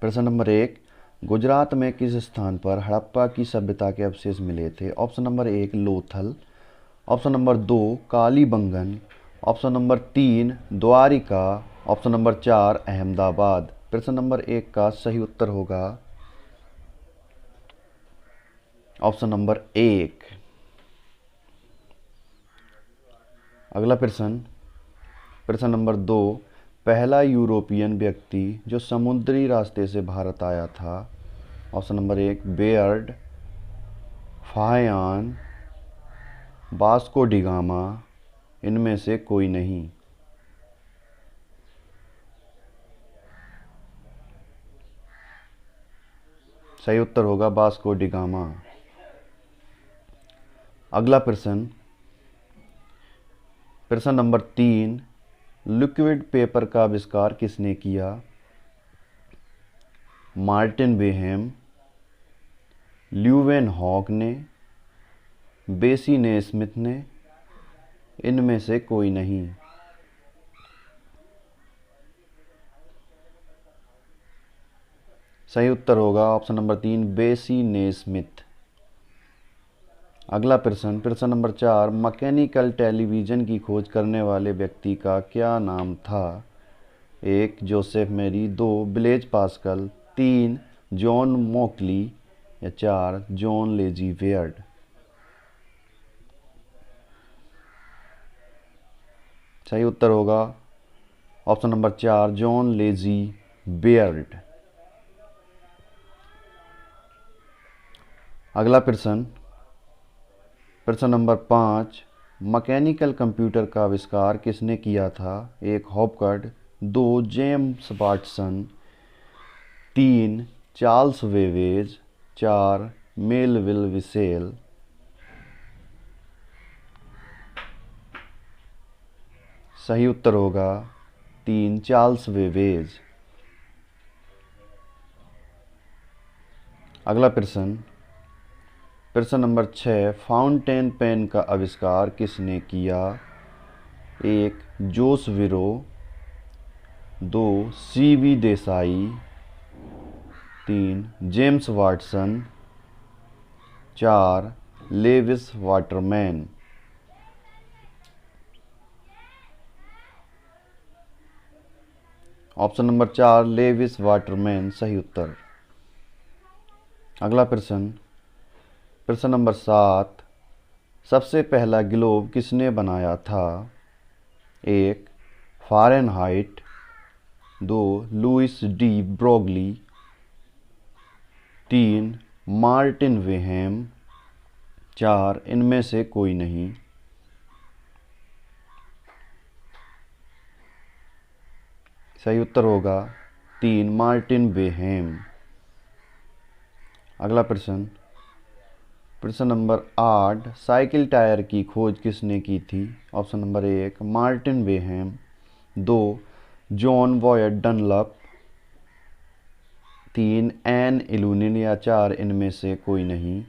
प्रश्न नंबर 1, गुजरात में किस स्थान पर हड़प्पा की सभ्यता के अवशेष मिले थे? Option number 1 Lothal, option number 2 Kalibangan, option number 3 Dwarka, option number 4 Ahmedabad. प्रश्न नंबर 1 का सही उत्तर होगा ऑप्शन नंबर 1। अगला प्रश्न नंबर 2, पहला यूरोपियन व्यक्ति जो समुद्री रास्ते से भारत आया था। Option number 1 Baird, Fahien, Vasco da Gama, इनमें से कोई नहीं। सही उत्तर होगा वास्को डिगामा। अगला प्रश्न नंबर 3, लिक्विड पेपर का आविष्कार किसने किया? मार्टिन बेहेम, ल्यूवेनहॉक ने, बेसी ने स्मिथ ने, इनमें से कोई नहीं। सही उत्तर होगा ऑप्शन नंबर 3 बेसी ने स्मिथ। अगला प्रश्न नंबर 4, मैकेनिकल टेलीविज़न की खोज करने वाले व्यक्ति का क्या नाम था? 1 जोसेफ मेरी, 2 ब्लेज पास्कल, 3 जॉन मोकली या 4 जॉन लेजी वेयर्ड। सही उत्तर होगा option number 4 John lazy Baird. अगला प्रश्न नंबर 5, मैकेनिकल कंप्यूटर का आविष्कार किसने किया था? 1 हॉपकर्ड, 2 जेम्स वाटसन, 3 चार्ल्स वेवेज, 4 मेलविल विसेल। सही उत्तर होगा 3 चार्ल्स वेवेज। अगला प्रश्न नंबर 6, फाउंटेन पेन का आविष्कार किसने किया? 1 Jose Viro, 2 C V Desai, 3 James Watson, 4 Lewis Waterman. Option number 4 Lewis Waterman सही उत्तर। अगला प्रश्न नंबर 7, सबसे पहला ग्लोब किसने बनाया था? 1 Fahrenheit, 2 Louis de Broglie, 3 Martin वेहेम, 4 इनमें से कोई नहीं। सही उत्तर होगा 3 मार्टिन वेहेम। अगला प्रश्न नंबर 8, साइकिल टायर की खोज किसने की थी? ऑप्शन नंबर 1 मार्टिन वेहेम, 2 जॉन बॉयड डनलप, 3 एन इलुनिन या 4 इनमें से कोई नहीं।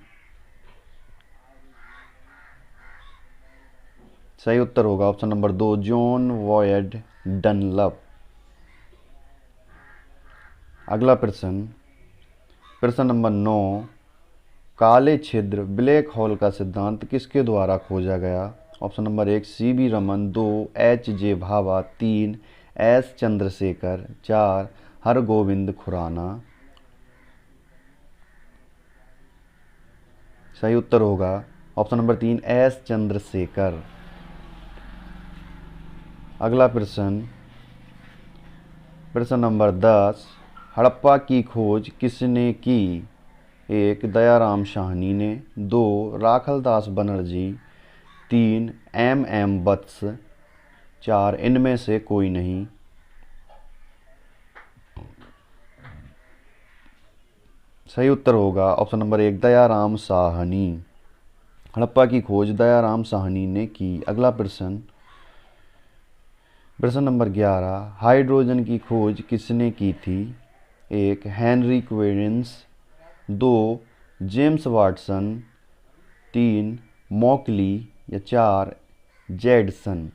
सही उत्तर होगा option number 2 John Boyd Dunlop. अगला प्रश्न नंबर 9, काले छिद्र ब्लैक होल का सिद्धांत किसके द्वारा खोजा गया? Option number 1 CV Raman, 2 HJ. Bhabha, 3 S Chandrasekhar, 4 Hargobind Khorana. सही उत्तर होगा ऑप्शन नंबर 3 एस चंद्रशेखर। अगला प्रश्न नंबर 10, हड़प्पा की खोज किसने की? 1 दयाराम साहनी ने, 2 राखलदास बनर्जी, 3 एम वत्स, 4 इनमें से कोई नहीं। सही उत्तर होगा ऑप्शन नंबर 1 दयाराम साहनी। हड़प्पा की खोज दयाराम साहनी ने की। अगला प्रश्न नंबर 11, हाइड्रोजन की खोज किसने की थी? 1 हेनरी क्वेरिंस, 2 जेम्स वाटसन, 3 मॉकली या 4 जैडसन।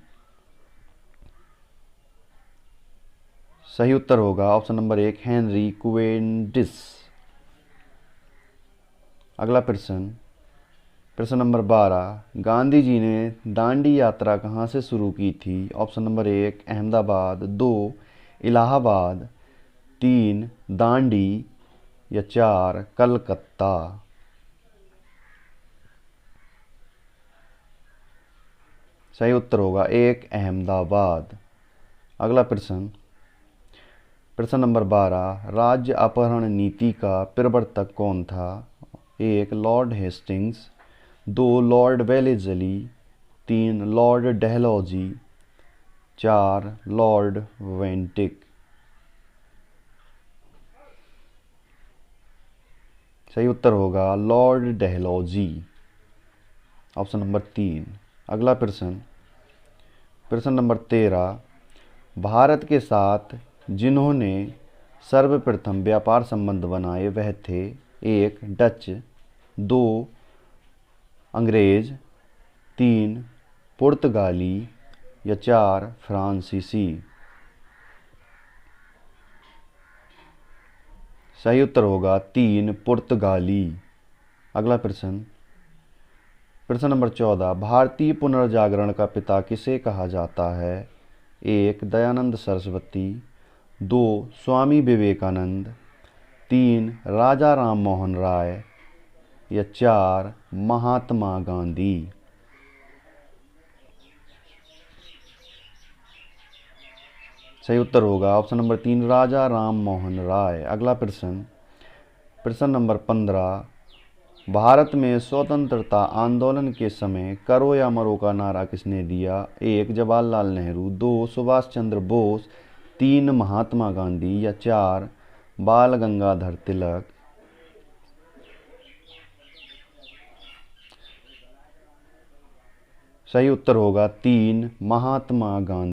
सही उत्तर होगा ऑप्शन नंबर 1 हेनरी क्वेंडिस। अगला प्रश्न, प्रश्न नंबर 12, गांधी जी ने दांडी यात्रा कहाँ से शुरू की थी? ऑप्शन नंबर 1 अहमदाबाद, 2 इलाहाबाद, 3 दांडी या 4 कलकत्ता। सही उत्तर होगा 1 अहमदाबाद। अगला प्रश्न, प्रश्न नंबर 12, राज्य अपहरण नीति का प्रवर्तक कौन था? 1 Lord Hastings, 2 Lord Wellesley, 3 Lord Dalhousie, 4 Lord वेंटिक। सही उत्तर होगा लॉर्ड डलहौजी, ऑप्शन नंबर 3। अगला प्रश्न, प्रश्न नंबर 13, भारत के साथ जिन्होंने सर्वप्रथम व्यापार संबंध बनाए वह थे? 1 डच, 2 अंग्रेज, 3 पुर्तगाली या 4 फ्रांसीसी। सही उत्तर होगा 3 पुर्तगाली। अगला प्रश्न, प्रश्न नंबर 14, भारतीय पुनर्जागरण का पिता किसे कहा जाता है? 1 दयानंद सरस्वती, 2 स्वामी विवेकानंद, 3 राजा राम मोहन राय या 4 महात्मा गांधी। सही उत्तर होगा ऑप्शन नंबर 3 राजा राम मोहन राय। अगला प्रश्न, प्रश्न नंबर 15, भारत में स्वतंत्रता आंदोलन के समय करो या मरो का नारा किसने दिया? 1 जवाहरलाल नेहरू, 2 सुभाष चंद्र बोस, 3 महात्मा गांधी या 4 बाल गंगाधर तिलक। सही उत्तर होगा 3 महात्मा गांधी।